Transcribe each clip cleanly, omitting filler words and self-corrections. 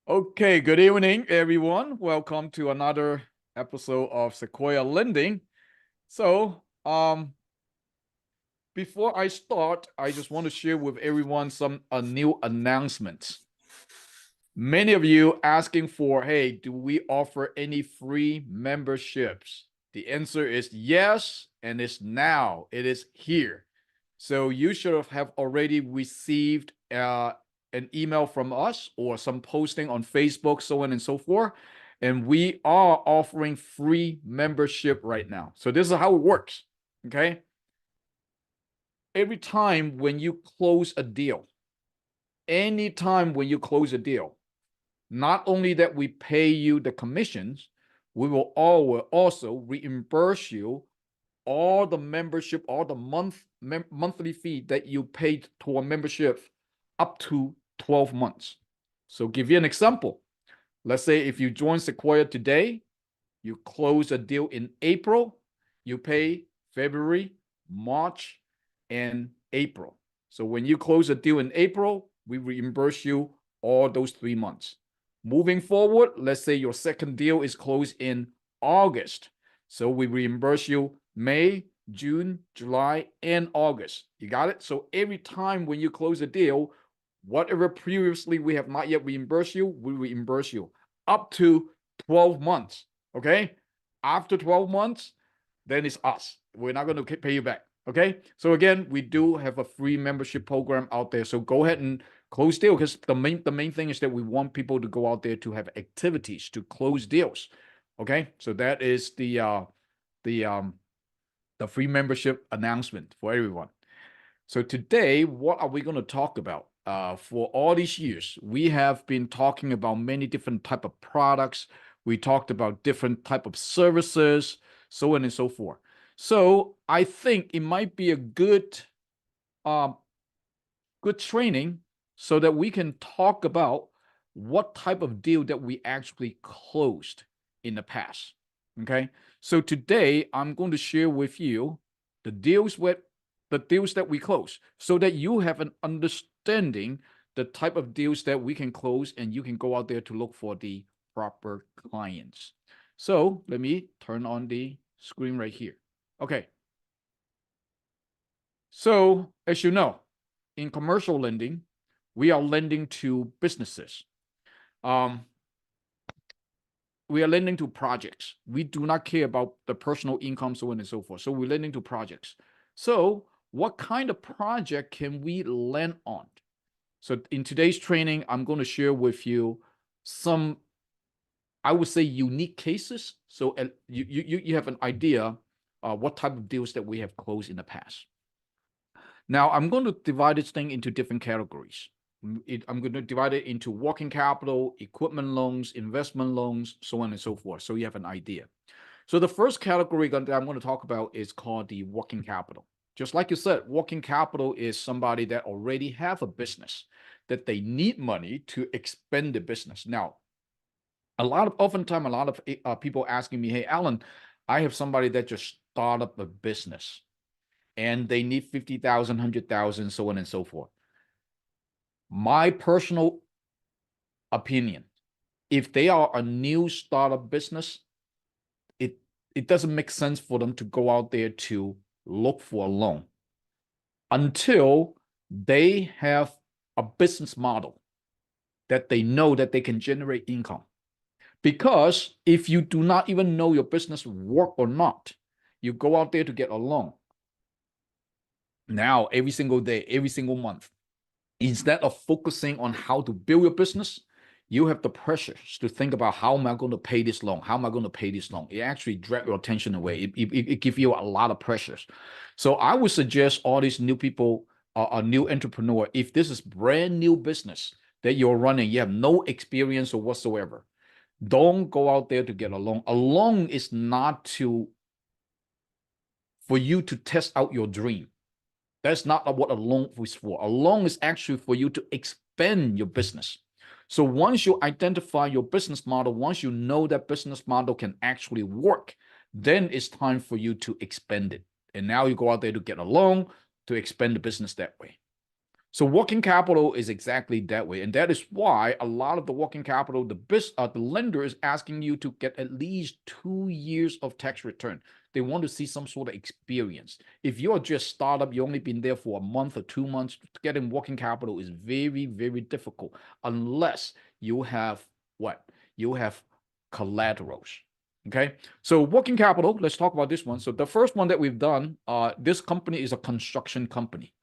Okay, good evening, everyone. Welcome to another episode of Sequoia Lending. So, before I start, I just want to share with everyone some new announcements. Many of you asking for, hey, do we offer any free memberships? The answer is yes, and it's now. It is here. So you should have already received an email from us or some posting on Facebook, so on and so forth. And we are offering free membership right now. So this is how it works. Okay. Every time when you close a deal, anytime when you close a deal, not only that we pay you the commissions, we will also reimburse you all the membership, all the monthly fee that you paid to a membership up to 12 months. So give you an example. Let's say if you join Sequoia today, you close a deal in April, you pay February, March, and April. So when you close a deal in April, we reimburse you all those 3 months. Moving forward, let's say your second deal is closed in August. So we reimburse you May, June, July, and August. You got it? So every time when you close a deal, whatever previously we have not yet reimbursed you, we reimburse you up to 12 months. Okay. After 12 months, then it's us. We're not going to pay you back. Okay. So again, we do have a free membership program out there. So go ahead and close deal, because the main thing is that we want people to go out there to have activities to close deals. Okay. So that is the free membership announcement for everyone. So today, what are we going to talk about? For all these years, we have been talking about many different type of products. We talked about different type of services, so on and so forth. So I think it might be a uh, good training so that we can talk about what type of deal that we actually closed in the past. Okay. So today I'm going to share with you the deals that we close so that you have an understanding the type of deals that we can close, and you can go out there to look for the proper clients. So let me turn on the screen right here. Okay. So as you know, in commercial lending, we are lending to businesses. Um, we are lending to projects. We do not care about the personal income, so on and so forth. So we're lending to projects. So what kind of project can we lend on? So in today's training, I'm going to share with you some, I would say, unique cases. So you have an idea what type of deals that we have closed in the past. Now, I'm going to divide this thing into different categories. I'm going to divide it into working capital, equipment loans, investment loans, so on and so forth. So you have an idea. So the first category that I'm going to talk about is called the working capital. Just like you said, working capital is somebody that already have a business, that they need money to expand the business. Now, oftentimes, a lot of people asking me, hey, Alan, I have somebody that just start up a business and they need 50,000, 100,000, so on and so forth. My personal opinion, if they are a new startup business, it doesn't make sense for them to go out there to look for a loan until they have a business model that they know that they can generate income. Because if you do not even know your business work or not, you go out there to get a loan. Now, every single day, every single month, instead of focusing on how to build your business, you have the pressures to think about how am I going to pay this loan? How am I going to pay this loan? It actually drags your attention away. It gives you a lot of pressures. So I would suggest all these new people, a new entrepreneur, if this is brand new business that you're running, you have no experience or whatsoever, don't go out there to get a loan. A loan is not for you to test out your dream. That's not what a loan is for. A loan is actually for you to expand your business. So once you identify your business model, once you know that business model can actually work, then it's time for you to expand it. And now you go out there to get a loan to expand the business that way. So working capital is exactly that way. And that is why a lot of the working capital, the lender is asking you to get at least 2 years of tax return. They want to see some sort of experience. If you're just startup, you only been there for a month or 2 months, getting working capital is very, very difficult unless you have what? You have collaterals. Okay. So working capital, let's talk about this one. So the first one that we've done, this company is a construction company.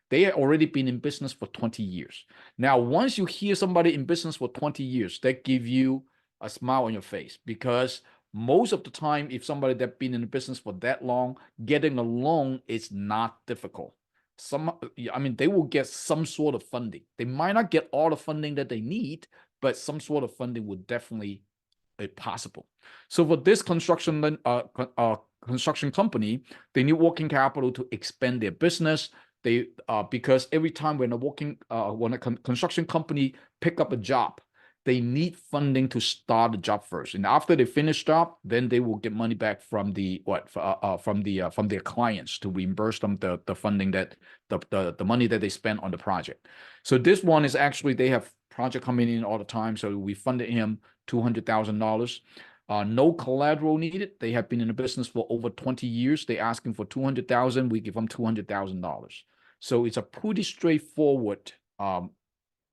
They have already been in business for 20 years. Now, once you hear somebody in business for 20 years, that give you a smile on your face, because most of the time, if somebody that's been in the business for that long, getting a loan is not difficult. They will get some sort of funding. They might not get all the funding that they need, but some sort of funding would definitely be possible. So for this construction company, they need working capital to expand their business. Because every time when a construction company pick up a job, they need funding to start the job first, and after they finish job, then they will get money back from from their clients to reimburse them the funding that the money that they spent on the project. So this one is actually, they have project coming in all the time, so we funded him $200,000. No collateral needed. They have been in the business for over 20 years. They asking for 200,000. We give them $200,000. So it's a pretty straightforward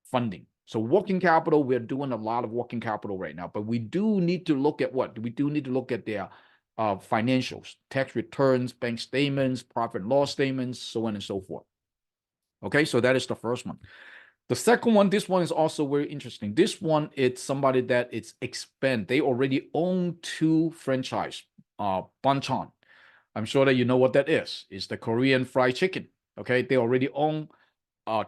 funding. So working capital, we're doing a lot of working capital right now, but we do need to look at what? We do need to look at their financials, tax returns, bank statements, profit and loss statements, so on and so forth. Okay, so that is the first one. The second one, this one is also very interesting. This one, it's somebody that it's expand. They already own 2 franchise, Banchan. I'm sure that you know what that is. It's the Korean fried chicken. Okay, they already own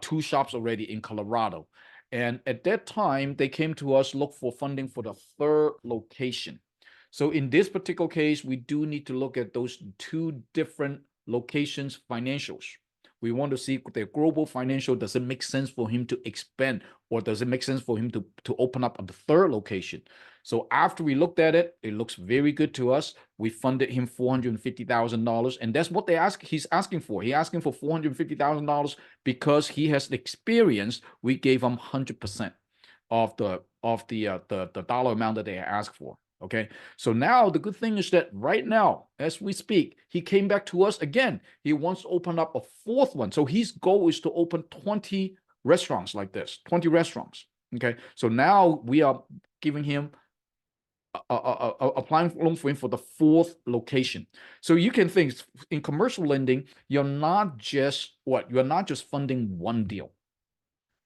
2 shops already in Colorado. And at that time, they came to us, look for funding for the 3rd location. So in this particular case, we do need to look at those 2 different locations' financials. We want to see their global financial. Does it make sense for him to expand, or does it make sense for him to open up the 3rd location? So after we looked at it, it looks very good to us. We funded him $450,000, and that's what he's asking for. He's asking for $450,000 because he has the experience. We gave him 100% of the dollar amount that they asked for. Okay, so now the good thing is that right now, as we speak, he came back to us again. He wants to open up a 4th one. So his goal is to open 20 restaurants like this, 20 restaurants. Okay, so now we are giving him applying loan for him for the 4th location. So you can think in commercial lending, you're not just funding one deal.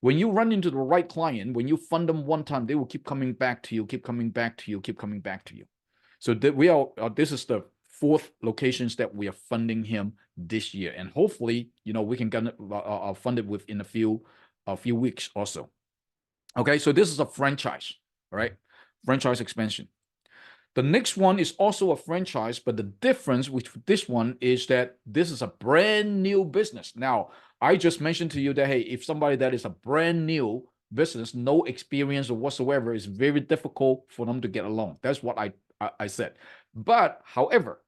When you run into the right client, when you fund them one time, they will keep coming back to you, keep coming back to you, keep coming back to you. So that this is the 4th locations that we are funding him this year, and hopefully, we can get fund it within a few weeks or so. Okay, so this is a franchise, right? Franchise expansion. The next one is also a franchise, but the difference with this one is that this is a brand new business. Now, I just mentioned to you that, hey, if somebody that is a brand new business, no experience or whatsoever, is very difficult for them to get a loan. That's what I said. But however,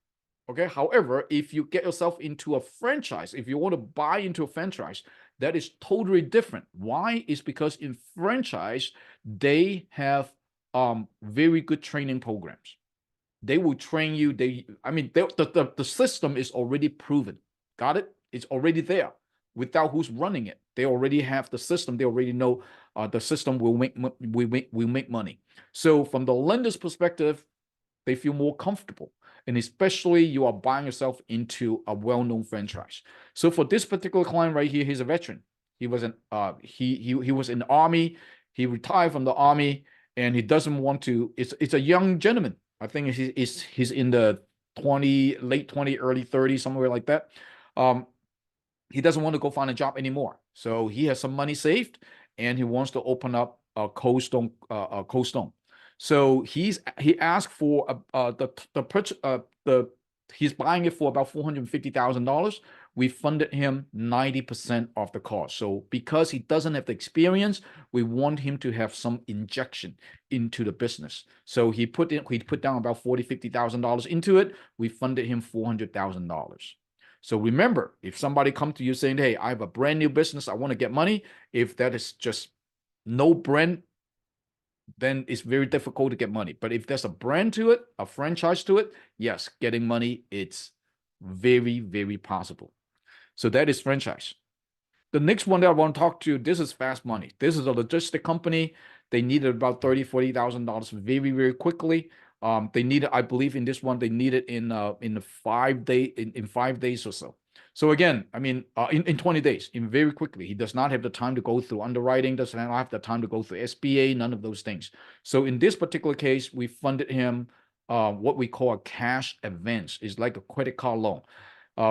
if you get yourself into a franchise, if you want to buy into a franchise, that is totally different. Why? Is because in franchise, they have very good training programs. They will train you. The system is already proven. Got it? It's already there. Without who's running it, they already have the system. They already know the system will make money. So from the lender's perspective, they feel more comfortable, and especially you are buying yourself into a well-known franchise. So for this particular client right here, he's a veteran. He was he was in the Army. He retired from the Army, and he doesn't want to. It's a young gentleman. I think he's in the late 20, early 30, somewhere like that. He doesn't want to go find a job anymore. So he has some money saved, and he wants to open up a cold stone. So he asked for he's buying it for about $450,000. We funded him 90% of the cost. So because he doesn't have the experience, we want him to have some injection into the business. So he put down about $50,000 into it. We funded him $400,000. So remember, if somebody comes to you saying, hey, I have a brand new business, I want to get money, if that is just no brand, then it's very difficult to get money. But if there's a brand to it, a franchise to it, yes, getting money, it's very, very possible. So that is franchise. The next one that I want to talk to, this is fast money. This is a logistic company. They needed about $30,000-$40,000 very, very quickly. They needed, I believe, in this one, they needed in 5 days, in 5 days or so. So again, I mean, in 20 days, in very quickly. He does not have the time to go through underwriting, does not have the time to go through SBA, none of those things. So in this particular case, we funded him what we call a cash advance. It's like a credit card loan.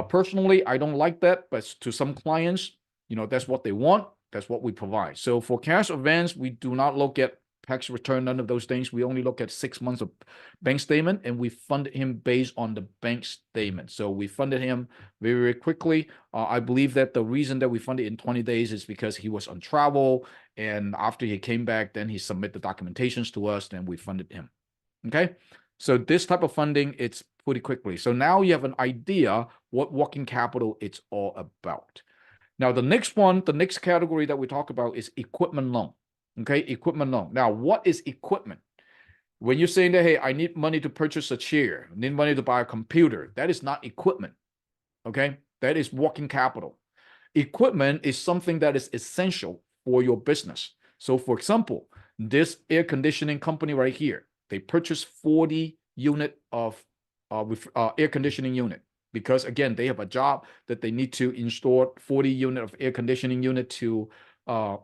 Personally, I don't like that, but to some clients, that's what they want. That's what we provide. So for cash advance, we do not look at tax return, none of those things. We only look at 6 months of bank statement, and we funded him based on the bank statement. So we funded him very, very quickly. I believe that the reason that we funded in 20 days is because he was on travel, and after he came back, then he submitted the documentations to us, and we funded him. Okay, so this type of funding, it's pretty quickly. So now you have an idea what working capital it's all about. Now, the next one, the next category that we talk about is equipment loan. Okay, equipment loan. Now, what is equipment? When you're saying that, hey, I need money to purchase a chair, I need money to buy a computer, that is not equipment. Okay, that is working capital. Equipment is something that is essential for your business. So, for example, this air conditioning company right here, they purchased 40 unit of air conditioning unit. Because again, they have a job that they need to install 40 unit of air conditioning unit to a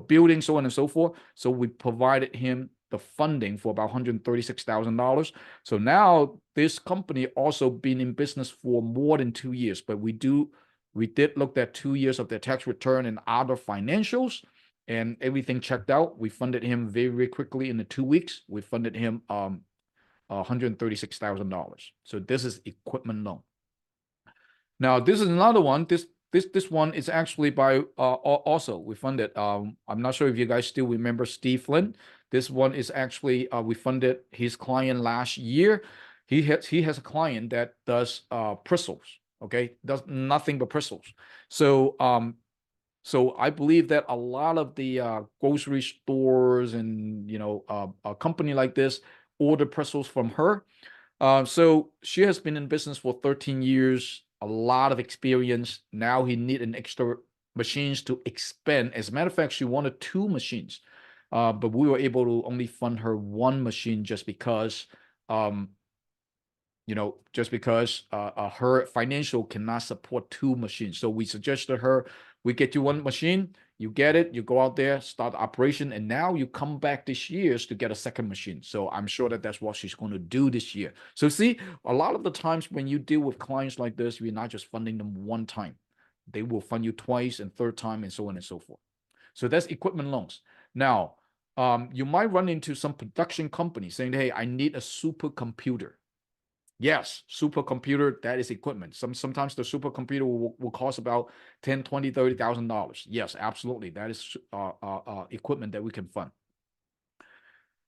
building, so on and so forth. So we provided him the funding for about $136,000. So now this company also been in business for more than 2 years, but we did look at 2 years of their tax return and other financials, and everything checked out. We funded him very, very quickly in the 2 weeks. We funded him $136,000. So this is equipment loan. Now this is another one. This one is actually by also we funded. I'm not sure if you guys still remember Steve Flynn. This one is actually we funded his client last year. He has a client that does bristles. Okay, does nothing but bristles. So I believe that a lot of the grocery stores and a company like this order bristles from her. So she has been in business for 13 years, a lot of experience. Now he need an extra machines to expand. As a matter of fact, she wanted 2 machines, but we were able to only fund her 1 machine just because, her financial cannot support 2 machines. So we suggested her, we get you 1 machine, you get it, you go out there, start operation, and now you come back this year to get a second machine. So I'm sure that that's what she's going to do this year. So see, a lot of the times when you deal with clients like this, you're not just funding them 1 time. They will fund you twice and 3rd time and so on and so forth. So that's equipment loans. Now, you might run into some production company saying, hey, I need a supercomputer. Yes, supercomputer, that is equipment. Sometimes the supercomputer will cost about $10,000, $20,000, $30,000. Yes, absolutely. That is equipment that we can fund.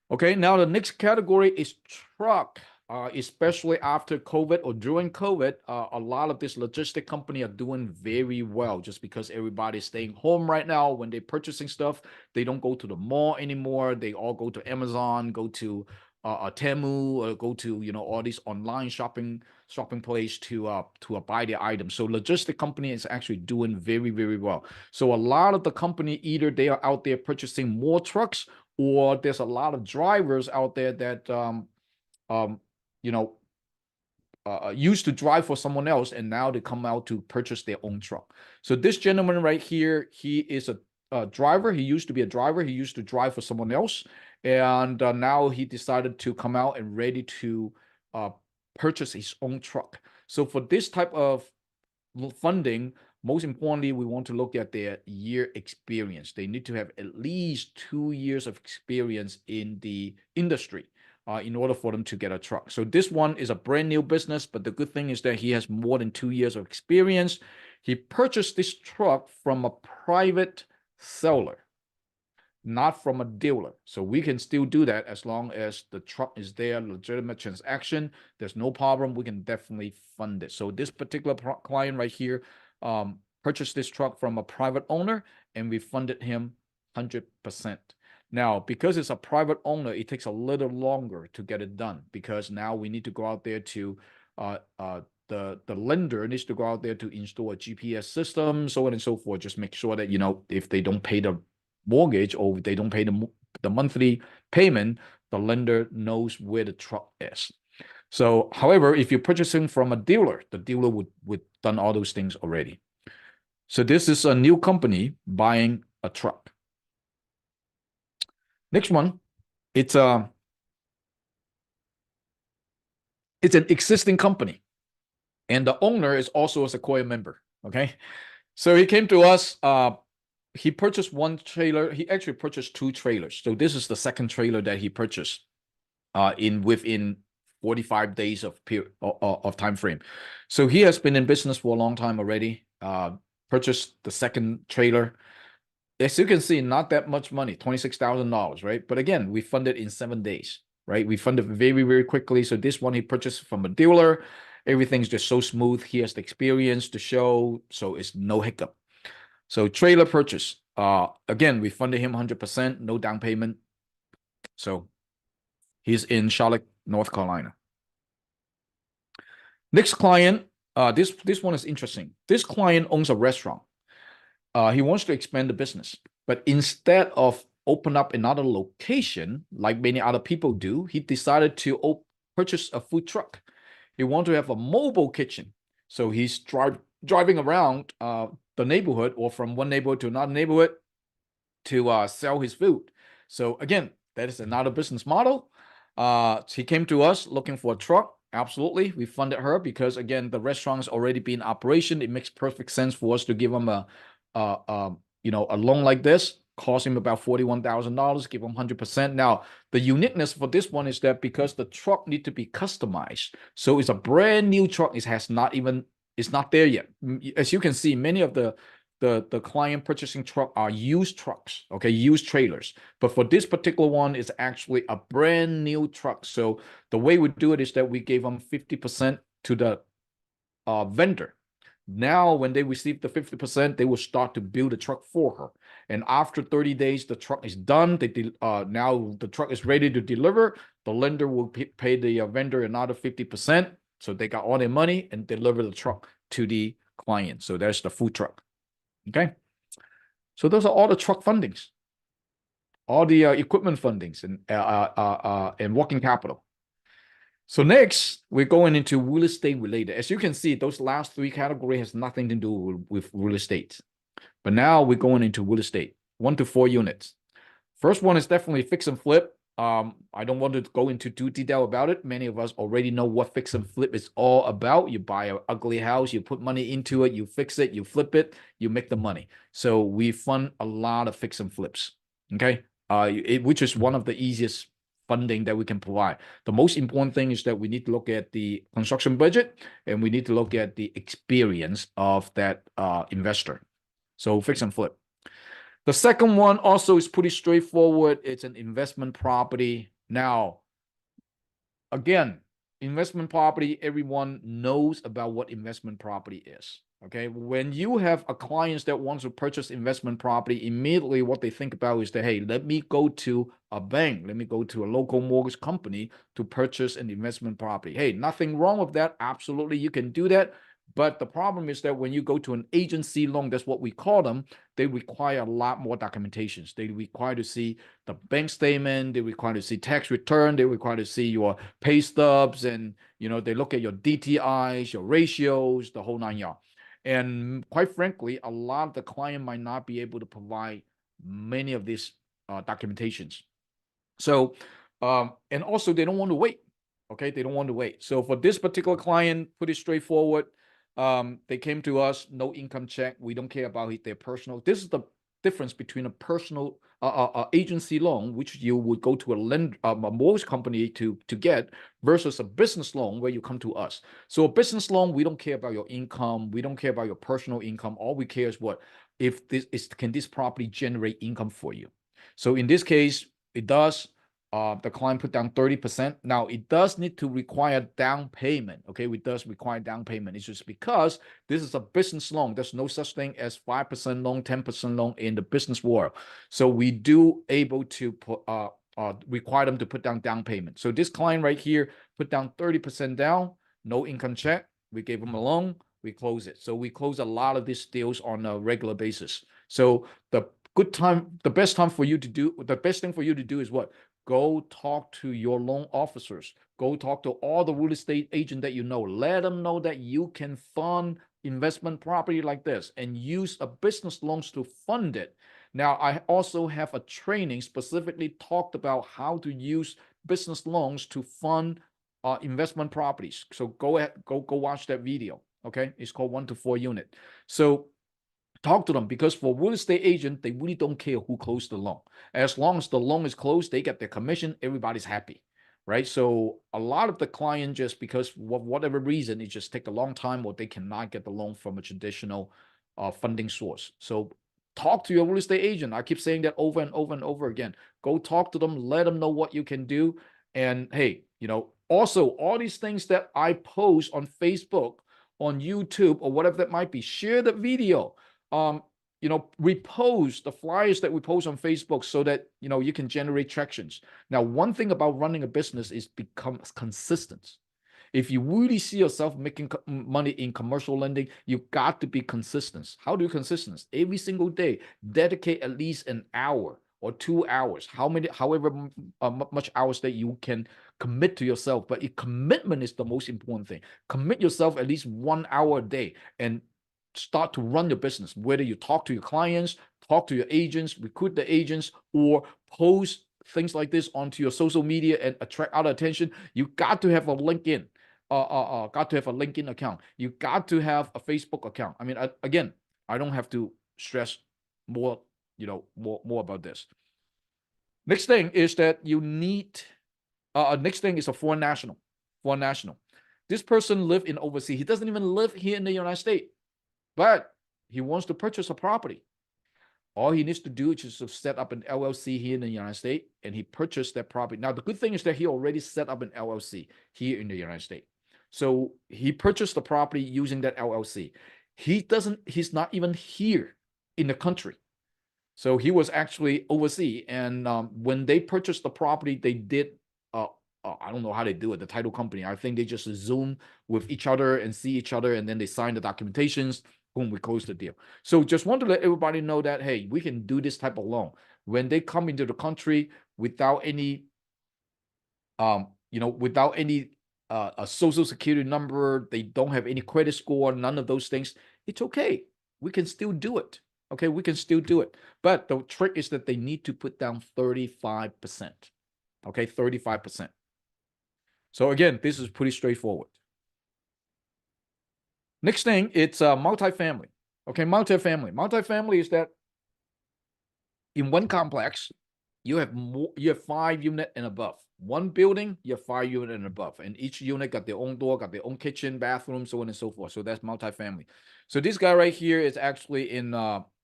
Okay, now the next category is truck. Especially after COVID or during COVID, a lot of this logistic company are doing very well just because everybody's staying home right now. When they're purchasing stuff, they don't go to the mall anymore. They all go to Amazon, go to Temu, go to all these online shopping place to buy their items. So logistic company is actually doing very, very well. So a lot of the company, either they are out there purchasing more trucks, or there's a lot of drivers out there that used to drive for someone else, and now they come out to purchase their own truck. So this gentleman right here, he is a driver. He used to be a driver. He used to drive for someone else, and now he decided to come out and ready to purchase his own truck. So for this type of funding, most importantly, we want to look at their year experience. They need to have at least 2 years of experience in the industry in order for them to get a truck. So this one is a brand new business, but the good thing is that he has more than 2 years of experience. He purchased this truck from a private seller. not from a dealer. So we can still do that as long as the truck is there, legitimate transaction. There's no problem. We can definitely fund it. So this particular client right here purchased this truck from a private owner, and we funded him 100%. Now, because it's a private owner, it takes a little longer to get it done, because now we need to go out there to the lender needs to go out there to install a GPS system, so on and so forth. Just make sure that, if they don't pay the mortgage, or if they don't pay the monthly payment, the lender knows where the truck is. So, however, if you're purchasing from a dealer, the dealer would done all those things already. So this is a new company buying a truck. Next one, it's an existing company, and the owner is also a Sequoia member. Okay, so he came to us. He purchased one trailer. He actually purchased two trailers. So this is the second trailer that he purchased within 45 days of time frame. So he has been in business for a long time already. Purchased the second trailer. As you can see, not that much money, $26,000, right? But again, we funded in 7 days, right? We funded very, very quickly. So this one he purchased from a dealer. Everything's just so smooth. He has the experience to show, so it's no hiccup. So trailer purchase. Again, we funded him 100%, no down payment. So he's in Charlotte, North Carolina. Next client, this one is interesting. This client owns a restaurant. He wants to expand the business, but instead of open up another location like many other people do, he decided to purchase a food truck. He wants to have a mobile kitchen. So he's driving around the neighborhood, or from one neighborhood to another neighborhood, to sell his food. So again, that is another business model. He came to us looking for a truck. Absolutely, we funded her because, again, the restaurant's already been in operation. It makes perfect sense for us to give him a loan like this. Cost him about $41,000. Give him 100%. Now, the uniqueness for this one is that because the truck need to be customized, so it's a brand new truck. It's not there yet. As you can see, many of the client purchasing truck are used trucks, okay, used trailers. But for this particular one, it's actually a brand new truck. So the way we do it is that we gave them 50% to the vendor. Now, when they receive the 50%, they will start to build a truck for her. And after 30 days, the truck is done. Now the truck is ready to deliver. The lender will pay the vendor another 50%. So they got all their money and deliver the truck to the client. So there's the food truck. Okay. So those are all the truck fundings, all the equipment fundings, and working capital. So next, we're going into real estate related. As you can see, those last three categories has nothing to do with real estate. But now we're going into real estate, 1 to 4 units. First one is definitely fix and flip. I don't want to go into too detail about it. Many of us already know what fix and flip is all about. You buy an ugly house, you put money into it, you fix it, you flip it, you make the money. So we fund a lot of fix and flips, okay? Which is one of the easiest funding that we can provide. The most important thing is that we need to look at the construction budget, and we need to look at the experience of that investor. So fix and flip. The second one also is pretty straightforward. It's an investment property. Now, again, investment property, everyone knows about what investment property is. Okay, when you have a client that wants to purchase investment property, immediately what they think about is that, hey, let me go to a bank, let me go to a local mortgage company to purchase an investment property. Hey, nothing wrong with that. Absolutely, you can do that. But the problem is that when you go to an agency loan, that's what we call them, they require a lot more documentations. They require to see the bank statement, they require to see tax return, they require to see your pay stubs, and they look at your DTIs, your ratios, the whole 9 yards. And quite frankly, a lot of the client might not be able to provide many of these documentations. So, and also they don't want to wait. Okay, they don't want to wait. So for this particular client, pretty straightforward. They came to us, no income check. We don't care about their personal. This is the difference between a personal agency loan, which you would go to a mortgage company to get, versus a business loan where you come to us. So a business loan, we don't care about your income. We don't care about your personal income. All we care is can this property generate income for you? So in this case, it does, the client put down 30%. Now it does need to require down payment. Okay, it does require down payment. It's just because this is a business loan. There's no such thing as 5% loan, 10% loan in the business world. So we do able to put, require them to put down payment. So this client right here put down 30% down, no income check. We gave them a loan, we close it. So we close a lot of these deals on a regular basis. So the best thing for you to do is what? Go talk to your loan officers. Go talk to all the real estate agent that you know. Let them know that you can fund investment property like this and use a business loans to fund it. Now, I also have a training specifically talked about how to use business loans to fund investment properties. So go ahead, go watch that video. Okay, it's called 1 to 4 unit. So talk to them, because for real estate agent, they really don't care who closed the loan. As long as the loan is closed, they get their commission, everybody's happy, right? So a lot of the client, just because for whatever reason, it just take a long time, or they cannot get the loan from a traditional funding source. So talk to your real estate agent. I keep saying that over and over and over again. Go talk to them, let them know what you can do. And hey, also all these things that I post on Facebook, on YouTube, or whatever that might be, share the video. Repost the flyers that we post on Facebook, so that you can generate tractions. Now, one thing about running a business is become consistent. If you really see yourself making money in commercial lending, you got to be consistent. How do you consistent? Every single day, dedicate at least an hour or 2 hours, however much hours that you can commit to yourself. But commitment is the most important thing. Commit yourself at least 1 hour a day and start to run your business, whether you talk to your clients, talk to your agents, recruit the agents, or post things like this onto your social media and attract other attention. You got to have a LinkedIn, got to have a LinkedIn account. You got to have a Facebook account. I mean, again, I don't have to stress more, more about this. Next thing is that you need, next thing is a foreign national. Foreign national. This person live in overseas. He doesn't even live here in the United States, but he wants to purchase a property. All he needs to do is just set up an LLC here in the United States, and he purchased that property. Now, the good thing is that he already set up an LLC here in the United States. So he purchased the property using that LLC. He's not even here in the country. So he was actually overseas. And when they purchased the property, they did, I don't know how they do it, the title company. I think they just Zoom with each other and see each other, and then they sign the documentations. Boom, we close the deal. So just want to let everybody know that, hey, we can do this type of loan. When they come into the country without any, without any a social security number, they don't have any credit score, none of those things, it's okay. We can still do it. Okay, we can still do it. But the trick is that they need to put down 35%. Okay, 35%. So again, this is pretty straightforward. Next thing, it's multifamily. Okay, multifamily. Multifamily is that in one complex, you have 5 units and above. One building, you have 5 units and above. And each unit got their own door, got their own kitchen, bathroom, so on and so forth. So that's multifamily. So this guy right here is actually in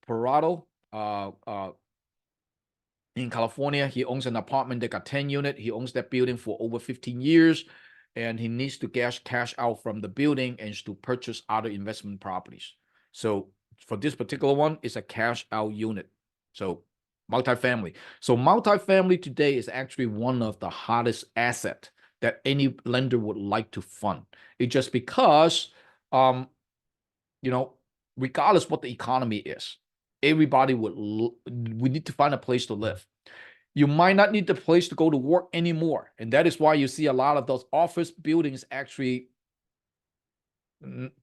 Parado, in California. He owns an apartment that got 10 units. He owns that building for over 15 years. And he needs to cash out from the building and to purchase other investment properties. So for this particular one, it's a cash out unit. So multifamily. So multifamily today is actually one of the hottest asset that any lender would like to fund. It's just because, regardless what the economy is, everybody we need to find a place to live. You might not need the place to go to work anymore. And that is why you see a lot of those office buildings actually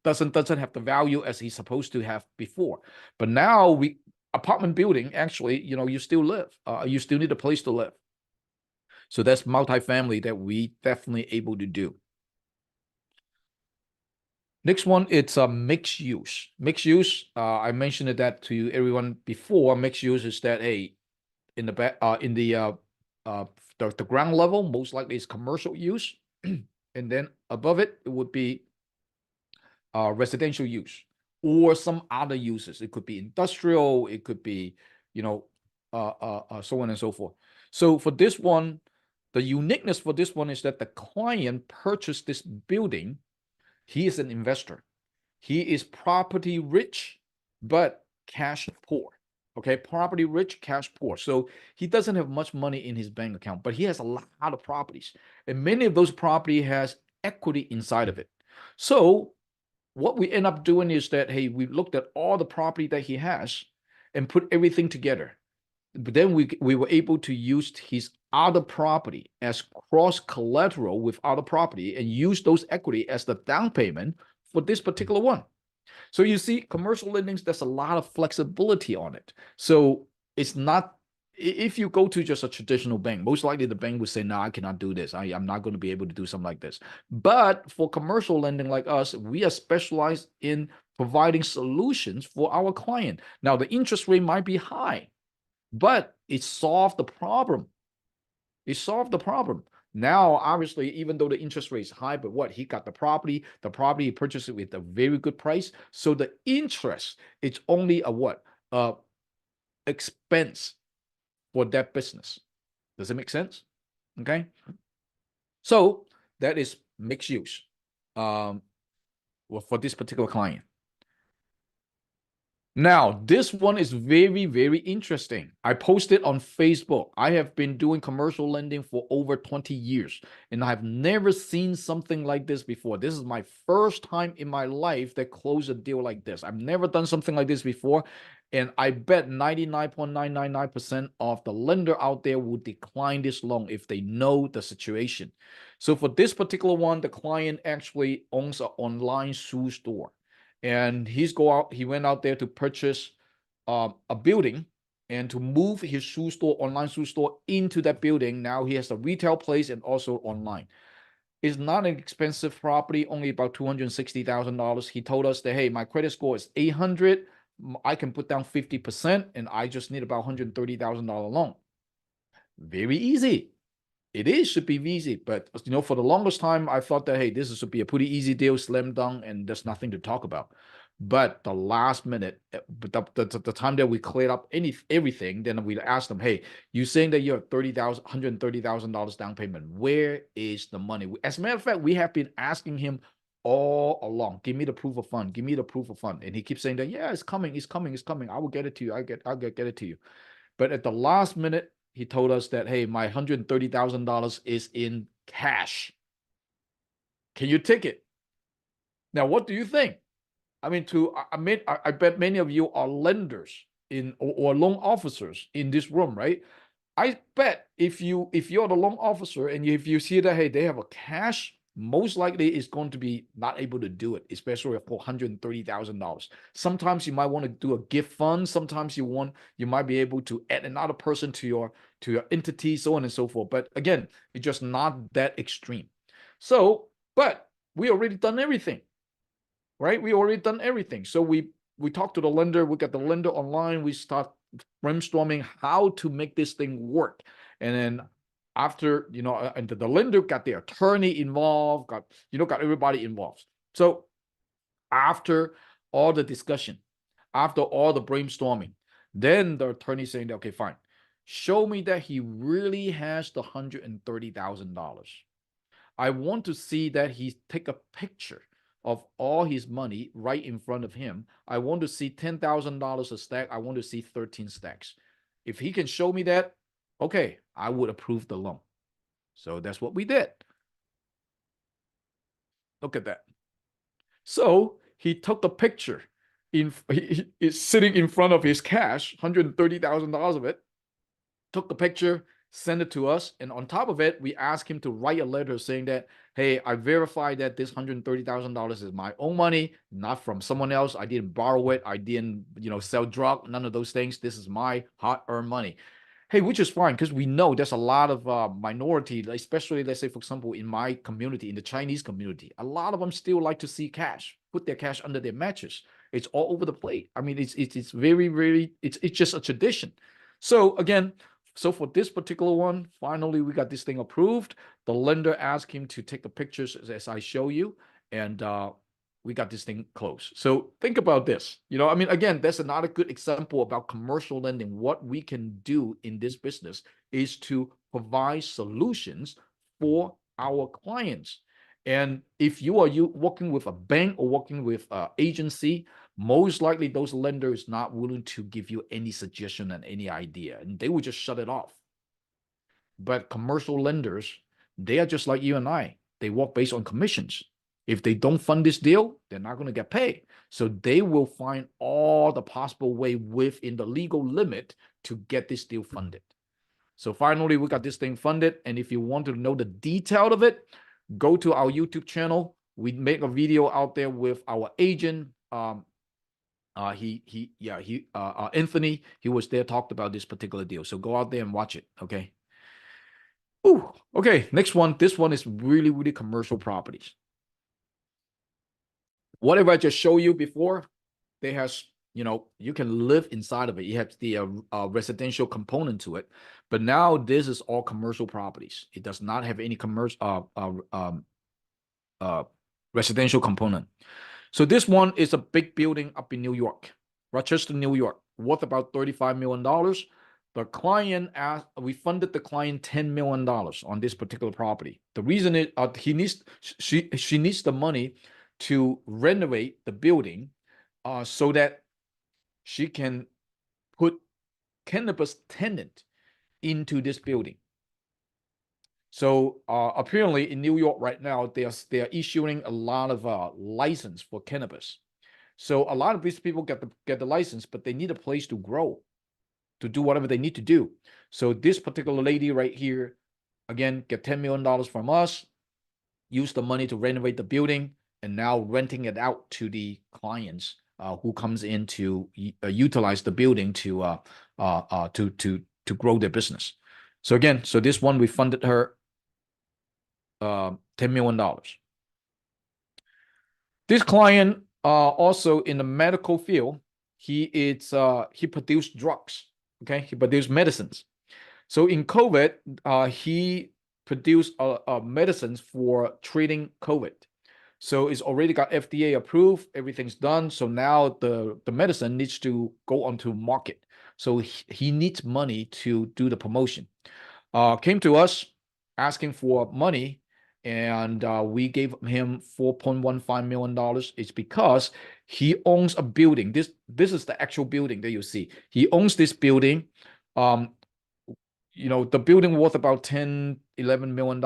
doesn't have the value as he's supposed to have before. But now apartment building, actually, you still live. You still need a place to live. So that's multifamily that we definitely able to do. Next one, it's a mixed use. Mixed use, I mentioned that to everyone before. Mixed use is that, hey, in the ground level, most likely is commercial use, and then above it, it would be residential use or some other uses. It could be industrial, it could be, so on and so forth. So for this one, the uniqueness for this one is that the client purchased this building. He is an investor. He is property rich, but cash poor. Okay, property rich, cash poor. So he doesn't have much money in his bank account, but he has a lot of properties, and many of those property has equity inside of it. So what we end up doing is that, hey, we looked at all the property that he has and put everything together. But then we were able to use his other property as cross collateral with other property and use those equity as the down payment for this particular one. So you see, commercial lendings, there's a lot of flexibility on it. So it's not, if you go to just a traditional bank, most likely the bank would say, no, I cannot do this. I'm not going to be able to do something like this. But for commercial lending like us, we are specialized in providing solutions for our client. Now, the interest rate might be high, but it solved the problem. It solved the problem. Now, obviously, even though the interest rate is high, but what? He got the property he purchased it with a very good price. So the interest, it's only a what? Expense for that business. Does it make sense? Okay. So that is mixed use well, for this particular client. Now, this one is very, very interesting. I posted on Facebook. I have been doing commercial lending for over 20 years, and I've never seen something like this before. This is my first time in my life that closed a deal like this. I've never done something like this before, and I bet 99.999% of the lender out there will decline this loan if they know the situation. So for this particular one, the client actually owns an online shoe store. And he went out there to purchase a building and to move his shoe store, online shoe store, into that building. Now he has a retail place and also online. It's not an expensive property, only about $260,000. He told us that, hey, my credit score is 800. I can put down 50%, and I just need about $130,000 loan. Very easy. It should be easy, but for the longest time, I thought that, hey, this should be a pretty easy deal, slam dunk, and there's nothing to talk about. But the last minute, the time that we cleared up everything, then we asked them, hey, you saying that you have $130,000 down payment. Where is the money? As a matter of fact, we have been asking him all along, give me the proof of fund, give me the proof of fund. And he keeps saying that, yeah, it's coming, it's coming, it's coming. I will get it to you. I'll get it to you. But at the last minute, he told us that, hey, my $130,000 is in cash. Can you take it? Now, what do you think? I mean, I bet many of you are lenders or loan officers in this room, right? I bet if you're the loan officer and if you see that, hey, they have a cash, most likely is going to be not able to do it, especially for $130,000. Sometimes you might want to do a gift fund. Sometimes you might be able to add another person to your entity, so on and so forth. But again, it's just not that extreme. So, but we already done everything, right? We already done everything. So we talked to the lender. We got the lender online. We start brainstorming how to make this thing work. And then after, and the lender got the attorney involved, got everybody involved. So after all the discussion, after all the brainstorming, then the attorney saying, okay, fine, show me that he really has the $130,000. I want to see that he take a picture of all his money right in front of him. I want to see $10,000 a stack. I want to see 13 stacks. If he can show me that, okay, I would approve the loan. So that's what we did. Look at that. So he took the picture. He is sitting in front of his cash, $130,000 of it. Took the picture, sent it to us, and on top of it, we asked him to write a letter saying that, hey, I verify that this $130,000 is my own money, not from someone else. I didn't borrow it. I didn't, sell drug, none of those things. This is my hard-earned money. Hey, which is fine, because we know there's a lot of minority, especially, let's say, for example, in my community, in the Chinese community, a lot of them still like to see cash, put their cash under their mattress. It's all over the plate. I mean, it's very, very, it's just a tradition. So again, so for this particular one, finally, we got this thing approved. The lender asked him to take the pictures as I show you. And we got this thing closed. So think about this. I mean, again, that's another good example about commercial lending. What we can do in this business is to provide solutions for our clients. And if you are working with a bank or working with an agency, most likely those lenders not willing to give you any suggestion and any idea, and they will just shut it off. But commercial lenders, they are just like you and I. They work based on commissions. If they don't fund this deal, they're not going to get paid. So they will find all the possible way within the legal limit to get this deal funded. So finally, we got this thing funded. And if you want to know the detail of it, go to our YouTube channel. We make a video out there with our agent. Anthony, he was there, talked about this particular deal. So go out there and watch it. Okay. Ooh, okay, next one. This one is really, really commercial properties. Whatever I just showed you before, they has, you can live inside of it. You have the residential component to it. But now this is all commercial properties. It does not have any commercial residential component. So this one is a big building up in New York, Rochester, New York, worth about $35 million. The client asked, we funded the client $10 million on this particular property. The reason is she needs the money to renovate the building so that she can put cannabis tenant into this building. So apparently in New York right now, they are issuing a lot of license for cannabis. So a lot of these people get the license, but they need a place to grow, to do whatever they need to do. So this particular lady right here, again, get $10 million from us, use the money to renovate the building, and now renting it out to the clients who comes in to utilize the building to grow their business. So again, so this one we funded her $10 million. This client also in the medical field, he produced drugs. Okay, he produced medicines. So in COVID, he produced medicines for treating COVID. So it's already got FDA approved, everything's done. So now the medicine needs to go onto market. So he needs money to do the promotion. Came to us asking for money, and we gave him $4.15 million. It's because he owns a building. This is the actual building that you see. He owns this building. The building worth about $10-11 million.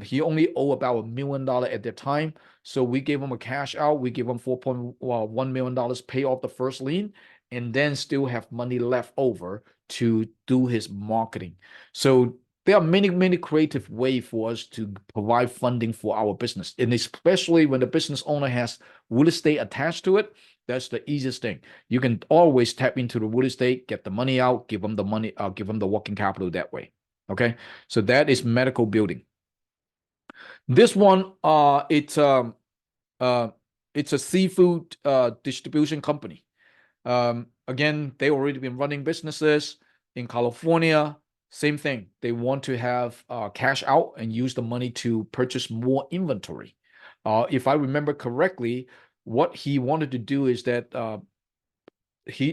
He only owe about $1 million at that time. So we gave him a cash out. We gave him $4.1 million, pay off the first lien, and then still have money left over to do his marketing. So there are many, many creative ways for us to provide funding for our business. And especially when the business owner has real estate attached to it, that's the easiest thing. You can always tap into the real estate, get the money out, give them the money, give them the working capital that way. Okay, so that is medical building. This one, it's a seafood distribution company. Again, they already been running businesses in California. Same thing. They want to have cash out and use the money to purchase more inventory. If I remember correctly, what he wanted to do is that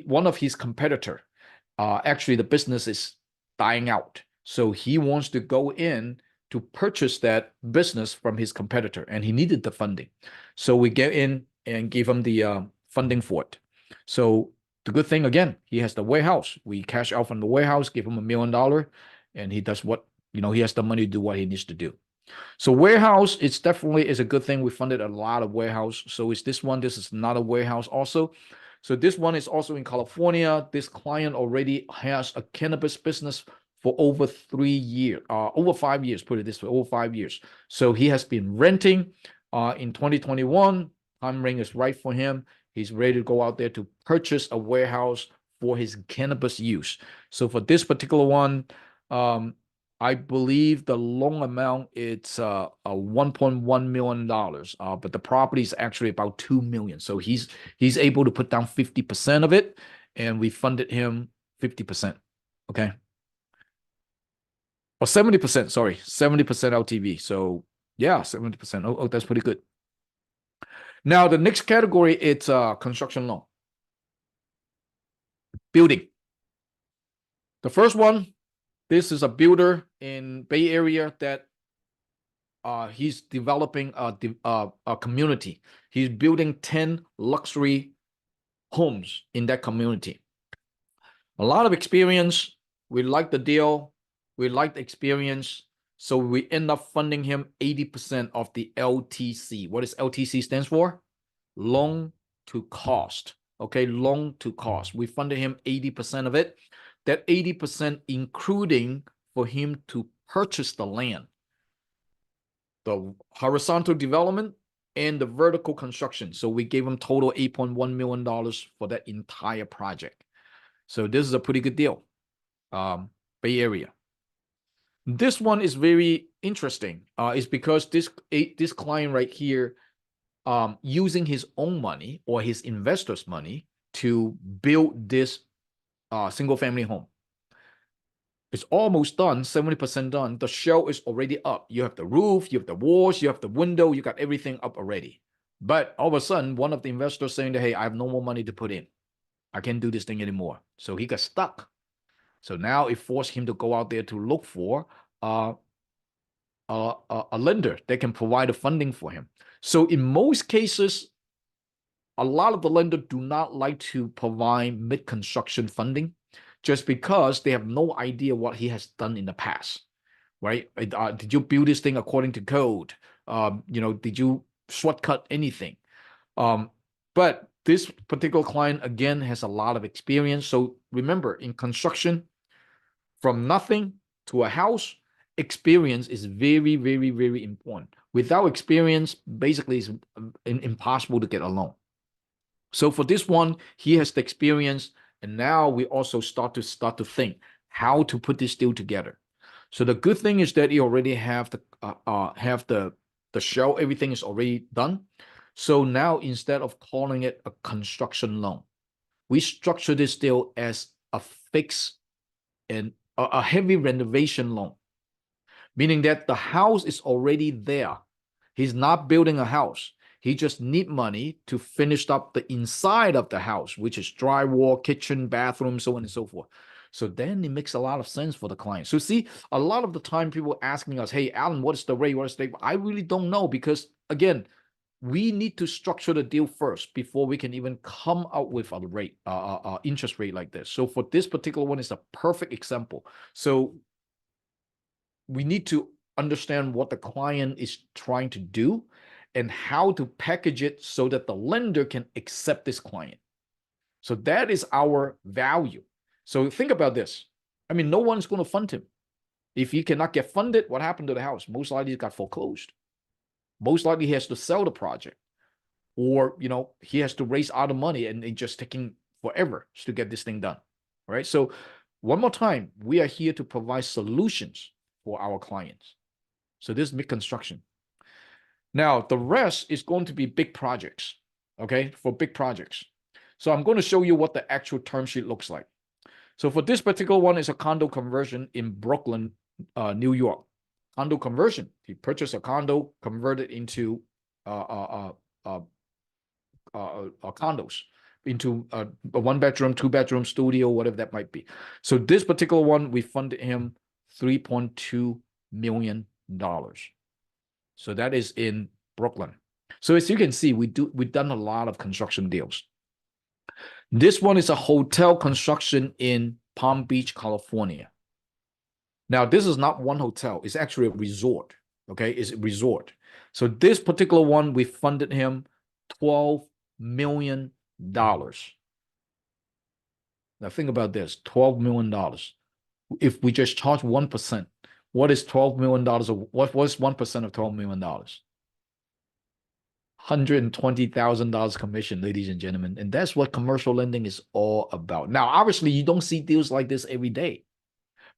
one of his competitor, actually the business is dying out. So he wants to go in to purchase that business from his competitor, and he needed the funding. So we get in and give him the funding for it. So the good thing, again, he has the warehouse. We cash out from the warehouse, give him $1 million, and he does what, he has the money to do what he needs to do. So warehouse, it's definitely is a good thing. We funded a lot of warehouse. So is this one. This is not a warehouse also. So this one is also in California. This client already has a cannabis business for over 3 years, over 5 years, put it this way, over 5 years. So he has been renting in 2021. Time ring is right for him. He's ready to go out there to purchase a warehouse for his cannabis use. So for this particular one, I believe the loan amount it's a $1.1 million, but the property is actually about $2 million. So he's able to put down 50% of it, and we funded him 50%. Okay, or 70%. Sorry, 70% LTV. So yeah, 70%. Oh, that's pretty good. Now, the next category, it's construction loan. Building. The first one, this is a builder in Bay Area that he's developing a community. He's building 10 luxury homes in that community. A lot of experience. We like the deal. We like the experience. So we end up funding him 80% of the LTC. What does LTC stands for? Loan to cost. Okay, loan to cost. We funded him 80% of it. That 80% including for him to purchase the land, the horizontal development, and the vertical construction. So we gave him total $8.1 million for that entire project. So this is a pretty good deal. Bay Area. This one is very interesting. It's because this client right here, using his own money or his investors' money to build this single family home. It's almost done, 70% done. The shell is already up. You have the roof, you have the walls, you have the window, you got everything up already. But all of a sudden, one of the investors saying that, hey, I have no more money to put in. I can't do this thing anymore. So he got stuck. So now it forced him to go out there to look for a lender that can provide the funding for him. So in most cases, a lot of the lenders do not like to provide mid-construction funding just because they have no idea what he has done in the past, right? Did you build this thing according to code? Did you shortcut anything? But this particular client, again, has a lot of experience. So remember, in construction, from nothing to a house, experience is very, very, very important. Without experience, basically, it's impossible to get a loan. So for this one, he has the experience, and now we also start to think how to put this deal together. So the good thing is that you already have the shell, everything is already done. So now instead of calling it a construction loan, we structure this deal as a fixed and a heavy renovation loan, meaning that the house is already there. He's not building a house. He just need money to finish up the inside of the house, which is drywall, kitchen, bathroom, so on and so forth. So then it makes a lot of sense for the client. So see, a lot of the time people asking us, hey, Alan, what is the rate? What is the rate? I really don't know because, again, we need to structure the deal first before we can even come out with a rate, interest rate like this. So for this particular one, it's a perfect example. So we need to understand what the client is trying to do and how to package it so that the lender can accept this client. So that is our value. So think about this. I mean, no one's going to fund him. If he cannot get funded, what happened to the house? Most likely it got foreclosed. Most likely he has to sell the project, or he has to raise other money, and it's just taking forever to get this thing done. All right. So one more time, we are here to provide solutions for our clients. So this is mid-construction. Now, the rest is going to be big projects, okay, for big projects. So I'm going to show you what the actual term sheet looks like. So for this particular one, is a condo conversion in Brooklyn, New York. Condo conversion. He purchased a condo, converted into condos, into a one-bedroom, two-bedroom studio, whatever that might be. So this particular one, we funded him $3.2 million. So that is in Brooklyn. So as you can see, we've done a lot of construction deals. This one is a hotel construction in Palm Beach, California. Now, this is not one hotel. It's actually a resort, okay? It's a resort. So this particular one, we funded him $12 million. Now think about this, $12 million. If we just charge 1%, what is $12 million? What was 1% of $12 million? $120,000 commission, ladies and gentlemen. And that's what commercial lending is all about. Now, obviously, you don't see deals like this every day.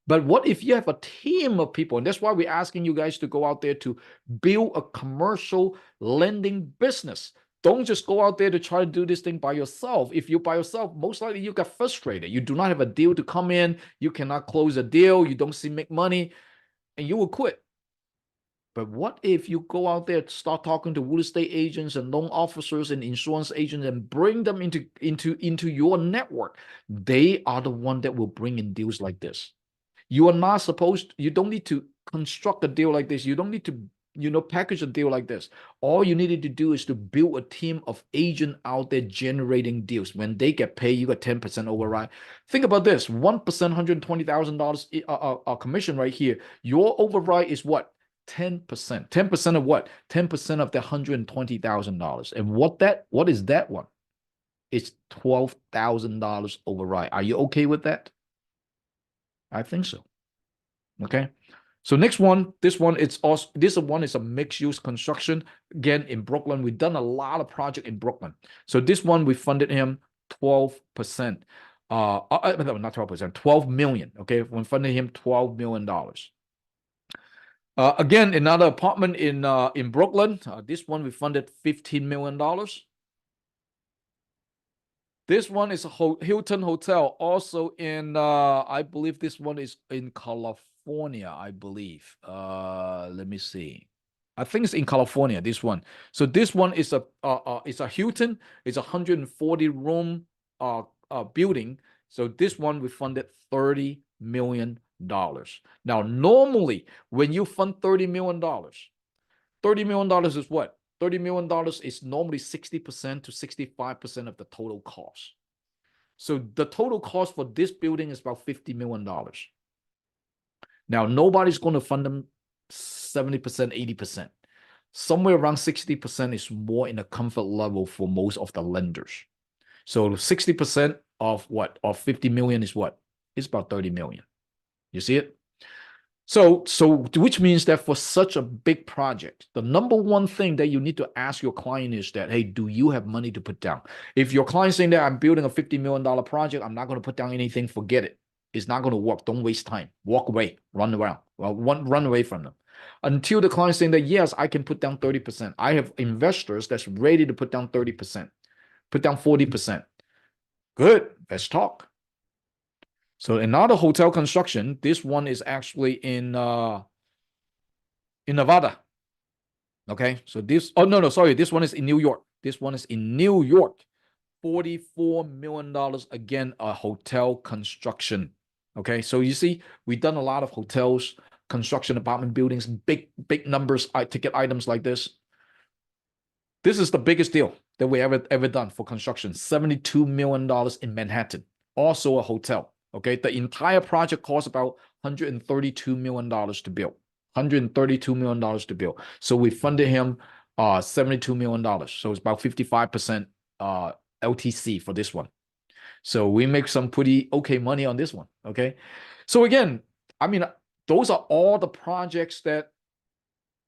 But what if you have a team of people? And that's why we're asking you guys to go out there to build a commercial lending business. Don't just go out there to try to do this thing by yourself. If you're by yourself, most likely you get frustrated. You do not have a deal to come in. You cannot close a deal. You don't see make money, and you will quit. But what if you go out there, start talking to real estate agents and loan officers and insurance agents and bring them into your network? They are the one that will bring in deals like this. You are not supposed, you don't need to construct a deal like this. You don't need to, package a deal like this. All you needed to do is to build a team of agents out there generating deals. When they get paid, you got 10% override. Think about this, 1%, $120,000 commission right here. Your override is what? 10%. 10% of what? 10% of the $120,000. And what is that one? It's $12,000 override. Are you okay with that? I think so. Okay. So next one, this one is a mixed use construction. Again, in Brooklyn, we've done a lot of project in Brooklyn. So this one, we funded him 12%. No, not 12%, 12 million. Okay. We funded him $12 million. Again, another apartment in Brooklyn. This one we funded $15 million. This one is a Hilton Hotel, also in I believe this one is in California, I believe. Let me see. I think it's in California, this one. So this one is a Hilton. It's a 140 room building. So this one we funded $30 million. Now, normally when you fund $30 million, $30 million is what? $30 million is normally 60% to 65% of the total cost. So the total cost for this building is about $50 million. Now, nobody's going to fund them 70%, 80%. Somewhere around 60% is more in a comfort level for most of the lenders. So 60% of what? Of 50 million is what? It's about 30 million. You see it? So which means that for such a big project, the number one thing that you need to ask your client is that, hey, do you have money to put down? If your client's saying that I'm building a $50 million project, I'm not going to put down anything, forget it. It's not going to work. Don't waste time. Walk away, run around. Well, run away from them. Until the client's saying that, yes, I can put down 30%. I have investors that's ready to put down 30%, put down 40%. Good, let's talk. So another hotel construction, this one is actually in Nevada. Okay, so this, oh no, sorry, this one is in New York. This one is in New York. $44 million, again, a hotel construction. Okay, so you see, we've done a lot of hotels, construction, apartment buildings, big numbers, ticket items like this. This is the biggest deal that we ever done for construction, $72 million in Manhattan, also a hotel. Okay, the entire project cost about $132 million to build. $132 million to build. So we funded him $72 million. So it's about 55% LTC for this one. So we make some pretty okay money on this one. Okay. So again, I mean, those are all the projects that,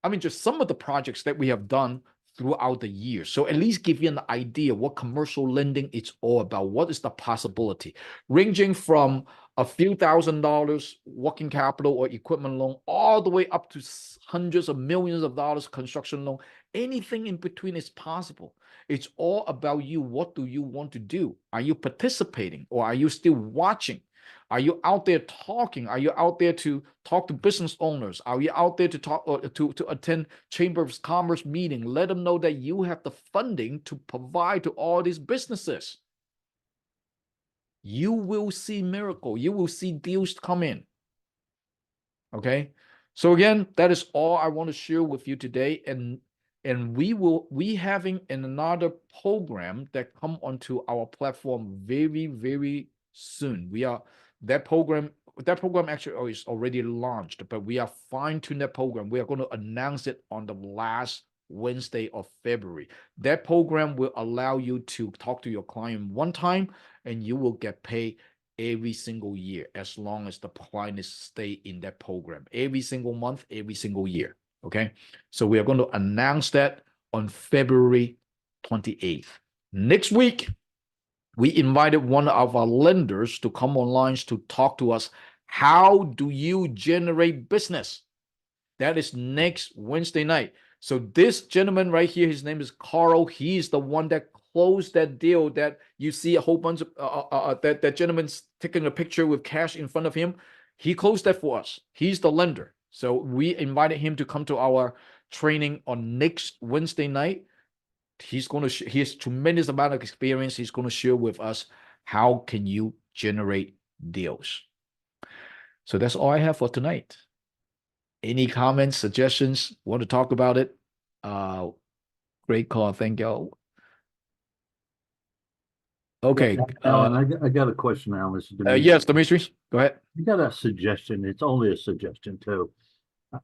I mean, just some of the projects that we have done throughout the year. So at least give you an idea what commercial lending it's all about. What is the possibility? Ranging from a few $1,000s working capital or equipment loan, all the way up to hundreds of millions of dollars construction loan. Anything in between is possible. It's all about you. What do you want to do? Are you participating or are you still watching? Are you out there talking? Are you out there to talk to business owners? Are you out there to talk to attend Chamber of Commerce meeting? Let them know that you have the funding to provide to all these businesses. You will see miracle. You will see deals come in. Okay. So again, that is all I want to share with you today. And we having another program that come onto our platform very, very soon. That program actually is already launched, but we are fine-tuning that program. We are going to announce it on the last Wednesday of February. That program will allow you to talk to your client one time and you will get paid every single year as long as the client is stay in that program. Every single month, every single year. Okay. So we are going to announce that on February 28th. Next week, we invited one of our lenders to come online to talk to us. How do you generate business? That is next Wednesday night. So this gentleman right here, his name is Carl. He's the one that closed that deal that you see a whole bunch of that gentleman's taking a picture with cash in front of him. He closed that for us. He's the lender. So we invited him to come to our training on next Wednesday night. He's going to he has tremendous amount of experience. He's going to share with us how can you generate deals. So that's all I have for tonight. Any comments, suggestions? Want to talk about it? Great call. Thank you. Okay. Alan, I got a question, Alan. This is Dimitri. Yes, Dimitri, go ahead. I got a suggestion. It's only a suggestion too.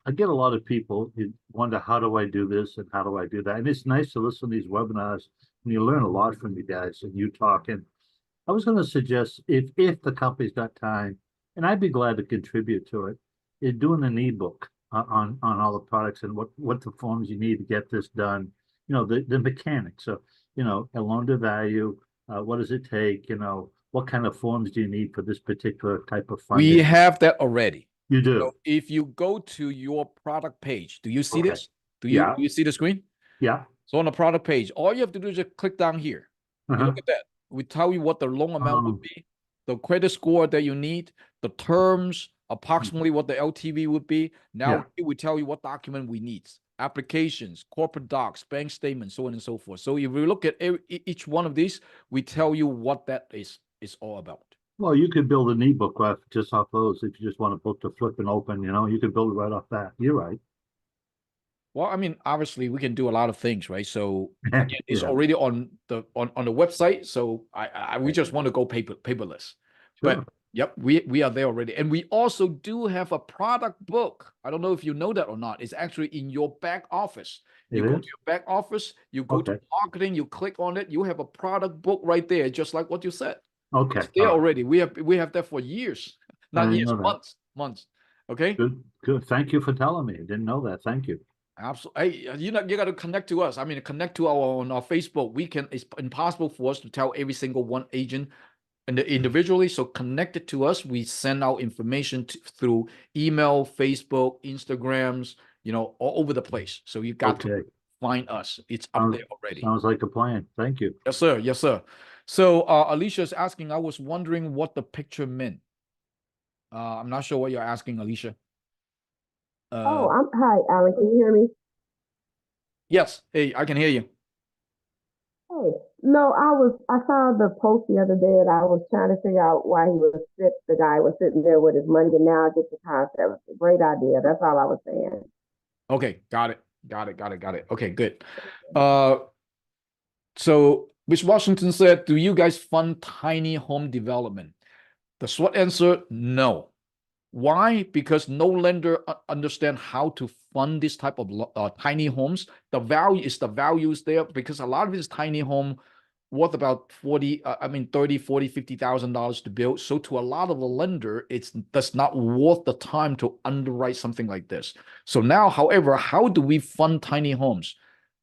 I get a lot of people who wonder, how do I do this and how do I do that? And it's nice to listen to these webinars and you learn a lot from you guys and you talk. And I was going to suggest, if the company's got time, and I'd be glad to contribute to it, in doing an ebook on all the products and what the forms you need to get this done. You know, the mechanics. So, you know, a loan to value. What does it take? You know, what kind of forms do you need for this particular type of funding? We have that already. You do. So if you go to your product page, do you see Okay. this? Do you see the screen? Yeah. So on the product page, all you have to do is just click down here. You look at that. We tell you what the loan amount would be, the credit score that you need, the terms, approximately what the LTV would be. Now we tell you what document we need. Applications, corporate docs, bank statements, so on and so forth. So if we look at each one of these, we tell you what that is all about. Well, you could build an ebook just off those. If you just want a book to flip and open, you know, you could build it right off that. You're right. Well, I mean, obviously we can do a lot of things, right? So again, it's already on the website. So we just want to go paperless. Sure. But yep, we are there already. And we also do have a product book. I don't know if you know that or not. It's actually in your back office. You go to your back office, you go to marketing, you click on it, you have a product book right there, just like what you said. Okay. It's there already. We have that for years. Not years, months. Okay. Good. Thank you for telling me. I didn't know that. Thank you. Absolutely. Hey, you got to connect to us. I mean, connect to on our Facebook. It's impossible for us to tell every single one agent and individually. So connect it to us. We send out information through email, Facebook, Instagrams, you know, all over the place. So you got to find us. It's up there already. Sounds like a plan. Thank you. Yes, sir. Yes, sir. So Alicia is asking, I was wondering what the picture meant. I'm not sure what you're asking, Alicia. Hi, Alan. Can you hear me? Yes. Hey, I can hear you. Hey, no, I saw the post the other day and I was trying to figure out why the guy was sitting there with his money, and now I get the concept. It's a great idea. That's all I was saying. Okay, got it. Okay, good. So Miss Washington said, do you guys fund tiny home development? The short answer, no. Why? Because no lender understand how to fund this type of tiny homes. The value is there because a lot of it is tiny home worth about 30, $40,000, $50,000 to build. So to a lot of the lender, that's not worth the time to underwrite something like this. So now, however, how do we fund tiny homes?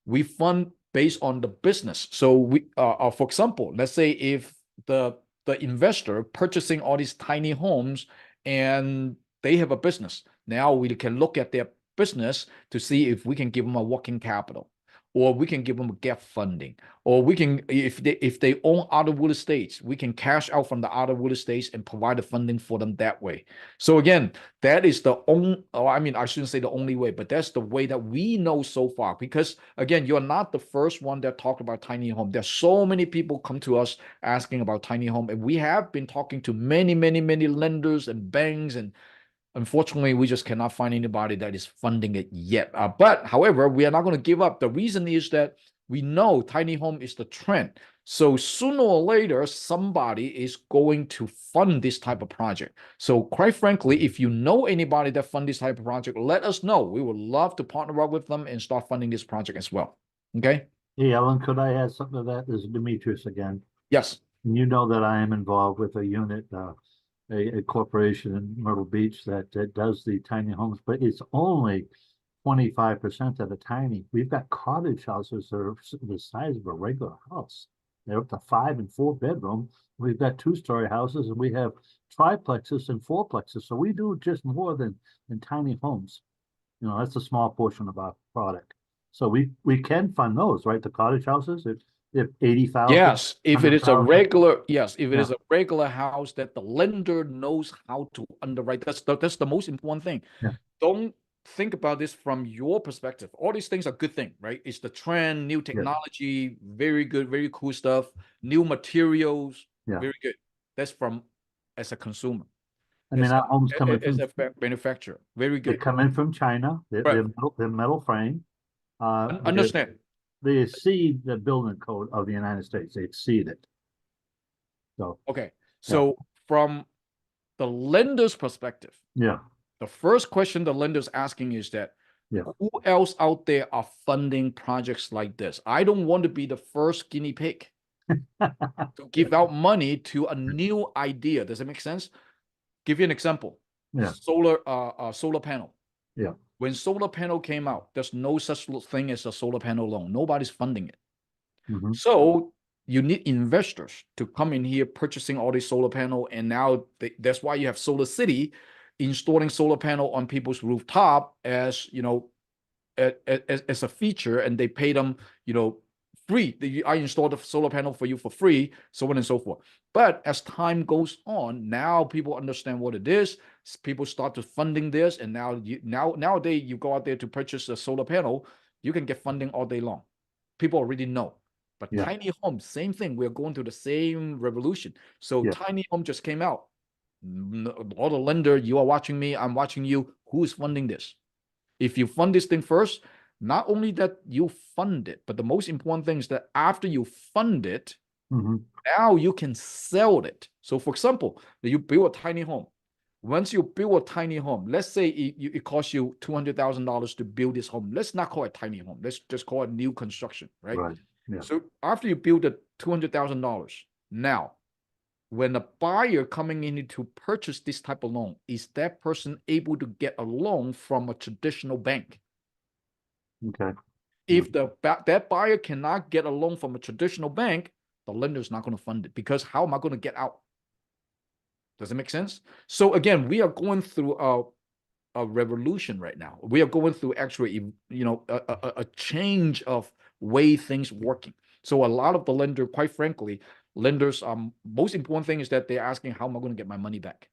We fund based on the business. So we, for example, let's say if the investor purchasing all these tiny homes and they have a business. Now we can look at their business to see if we can give them a working capital, or we can give them a gap funding, or we can, if they own other real estates, we can cash out from the other real estates and provide the funding for them that way. So again, that is the only, I shouldn't say the only way, but that's the way that we know so far. Because again, you're not the first one that talked about tiny home. There's so many people come to us asking about tiny home, and we have been talking to many lenders and banks, and unfortunately, we just cannot find anybody that is funding it yet. But however, we are not going to give up. The reason is that we know tiny home is the trend. So sooner or later, somebody is going to fund this type of project. So quite frankly, if you know anybody that fund this type of project, let us know. We would love to partner up with them and start funding this project as well. Okay? Hey, Ellen, could I add something to that? This is Demetrius again. Yes. You know that I am involved with a unit, a corporation in Myrtle Beach that does the tiny homes, but it's only 25% of the tiny. We've got cottage houses that are the size of a regular house. They're up to 5 and 4 bedroom. We've got 2-story houses, and we have triplexes and fourplexes. So we do just more than tiny homes. You know, that's a small portion of our product. So we can fund those, right? The cottage houses. If 80,000. Yes, if it is a 100,000. regular, yes, if it Yeah. is a regular house that the lender knows how to underwrite, that's the most important thing. Yeah. Don't think about this from your perspective. All these things are good thing, right? It's the trend, new technology, very good, very cool stuff, new materials, Yeah. very good. That's from as a consumer. I mean, our homes coming As from, a manufacturer, very they good. come in from China. Right. They're metal frame. Understand. They exceed the building code of the United States. They exceed it. So, Okay. So from the lender's perspective, yeah, the first question the lender's asking is that Yeah. who else out there are funding projects like this? I don't want to be the first guinea pig to give out money to a new idea. Does it make sense? Give you an example. Yeah. Solar panel. Yeah. When solar panel came out, there's no such thing as a solar panel loan. Nobody's funding it. Mhm. So you need investors to come in here purchasing all these solar panel, and now that's why you have Solar City installing solar panel on people's rooftop as as a feature, and they pay them free. I installed the solar panel for you for free, so on and so forth. But as time goes on, now people understand what it is. People start to funding this, and nowadays you go out there to purchase a solar panel, you can get funding all day long. People already know. But Yeah. tiny home, same thing. We're going through the same revolution. So Yeah. tiny home just came out. All the lender, you are watching me, I'm watching you. Who is funding this? If you fund this thing first, not only that you fund it, but the most important thing is that after you fund it, Mhm. now you can sell it. So for example, you build a tiny home. Once you build a tiny home, let's say it costs you $200,000 to build this home. Let's not call it tiny home. Let's just call it new construction, right? Right. Yeah. So after you build the $200,000, now when a buyer coming in to purchase this type of loan, is that person able to get a loan from a traditional bank? Okay. If that buyer cannot get a loan from a traditional bank, the lender is not going to fund it, because how am I going to get out? Does it make sense? So again, we are going through a revolution right now. We are going through actually, a change of way things working. So a lot of the lender, quite frankly, lenders, most important thing is that they're asking, how am I going to get my money back?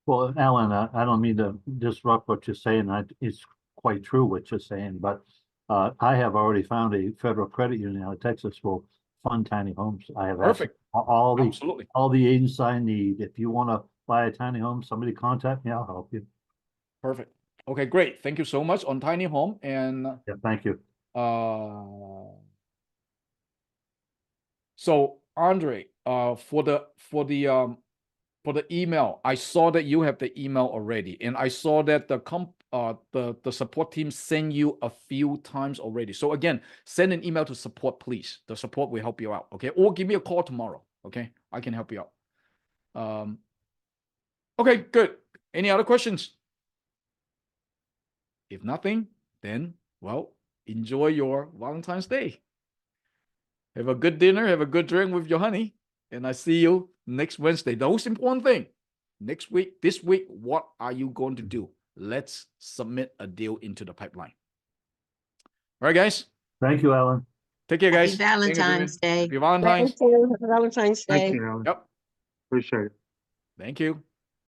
Well, Alan, I don't mean to disrupt what you're saying. It's quite true what you're saying, but I have already found a federal credit union out of Texas will fund tiny homes. I have asked Perfect. Absolutely. all the agents I need. If you want to buy a tiny home, somebody contact me. I'll help you. Perfect. Okay, great. Thank you so much on tiny home. And Yeah, thank you. So Andre, for the email, I saw that you have the email already, and I saw that the support team sent you a few times already. So again, send an email to support, please. The support will help you out, okay? Or give me a call tomorrow, okay? I can help you out. Okay, good. Any other questions? If nothing, then well, enjoy your Valentine's Day. Have a good dinner, have a good drink with your honey, and I see you next Wednesday. The most important thing, this week, what are you going to do? Let's submit a deal into the pipeline. All right, guys. Thank you, Alan. Take care, guys. Happy Valentine's Day. Happy Valentine's. Thank you. Happy Valentine's Day. Thank you, Alan. Yep. Appreciate it. Thank you.